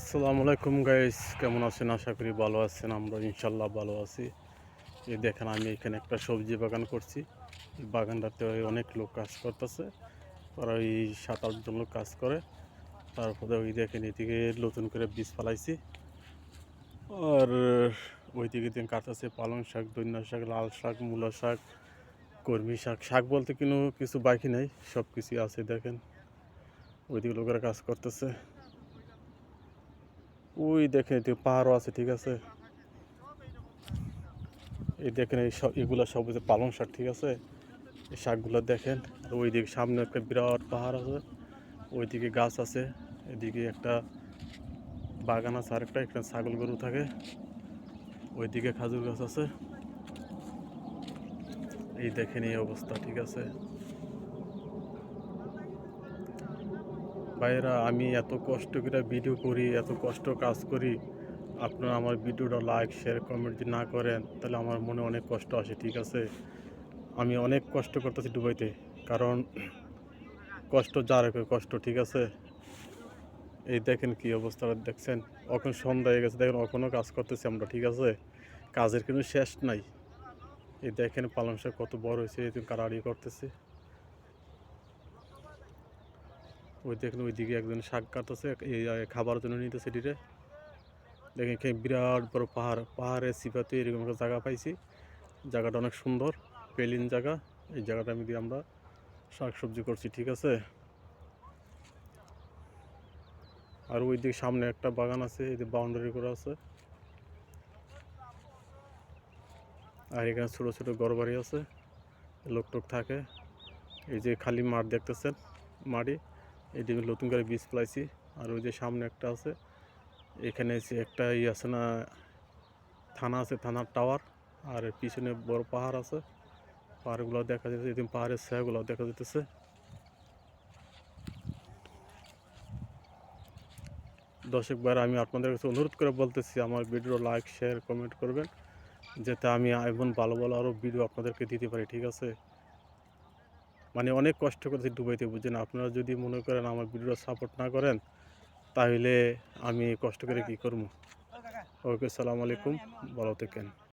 আসসালামু আলাইকুম গাইস, কেমন আছেন? আশা করি ভালো আছেন। আমরা ইনশাল্লাহ ভালো আছি। এই দেখেন, আমি এখানে একটা সবজি বাগান করছি। এই বাগানটাতে অনেক লোক কাজ করতেছে। ওরা ওই 7-8 জন লোক কাজ করে। তারপরে ওই দেখেন, এদিকে নতুন করে বীজ ফেলাইছি। আর ওইদিকে দিয়ে কাটতেছে পালং শাক, দৈন্য শাক, লাল শাক, মূলা শাক, কর্মী শাক। শাক বলতে কিছু বাকি নাই, সব কিছুই আছে। দেখেন ওইদিকে লোকেরা কাজ করতেছে। ওই দেখেন এদিকে পাহাড়ও আছে, ঠিক আছে। এই দেখেন, এগুলো সব হচ্ছে পালং শাক, ঠিক আছে। এই শাকগুলো দেখেন। আর ওইদিকে সামনে একটা বিরাট পাহাড় আছে, ওইদিকে গাছ আছে, এদিকে একটা বাগান আছে, আরেকটা এখানে ছাগল গরু থাকে, ওইদিকে খাজুর গাছ আছে। এই দেখেন এই অবস্থা, ঠিক আছে ভাইয়েরা। আমি এত কষ্ট করে ভিডিও করি, এত কষ্ট কাজ করি, আপনারা আমার ভিডিওটা লাইক শেয়ার কমেন্ট যদি না করেন তাহলে আমার মনে অনেক কষ্ট আসে, ঠিক আছে। আমি অনেক কষ্ট করতেছি দুবাইতে, কারণ কষ্ট যার কষ্ট, ঠিক আছে। এই দেখেন কি অবস্থাটা দেখছেন। এখন সন্ধ্যা হয়ে গেছে, দেখেন এখনও কাজ করতেছি আমরা, ঠিক আছে। কাজের কিন্তু শেষ নাই। এই দেখেন পালং শাক কত বড় হয়েছে, এই কাড়াড়ি করতেছে। ওই দেখেন ওইদিকে একজন শাক কাটতেছে, এই খাবার জন্য নিতেছে এটিরে। দেখেন বিরাট বড় পাহাড়, পাহাড়ের সিপাতে এরকম একটা জায়গা পাইছি। জায়গাটা অনেক সুন্দর, প্লেন জায়গা। এই জায়গাটা আমি দিয়ে আমরা শাক সবজি করছি, ঠিক আছে। আর ওই দিকে সামনে একটা বাগান আছে, এই যে বাউন্ডারি করা আছে। আর এখানে ছোট ছোট ঘরবাড়ি আছে, লোক টোক থাকে। এই যে খালি মাঠ দেখতেছেন, মাটি। এইদিকে নতুন করে বীজ ফেলাইছি। আর ওই যে সামনে একটা আছে, এখানে একটা আছে না, থানা আছে, থানার টাওয়ার। আর পিছনে বড় পাহাড় আছে, পাহাড়গুলো দেখা যাচ্ছে, এদিন পাহাড়ের ছায়াগুলো দেখা যেতেছে। দর্শক ভাইরা, আমি আপনাদের কাছে অনুরোধ করে বলতেছি, আমার ভিডিও লাইক শেয়ার কমেন্ট করবেন, যাতে আমি এমন ভালো ভালো আরও ভিডিও আপনাদেরকে দিতে পারি, ঠিক আছে। মানে অনেক কষ্ট করেছি দুবাইতে, বুঝছেন। আপনারা যদি মনে করেন আমার ভিডিও সাপোর্ট না করেন, তাহলে আমি কষ্ট করে কি করবো। ওকে, সালাম আলাইকুম, ভালো থাকেন।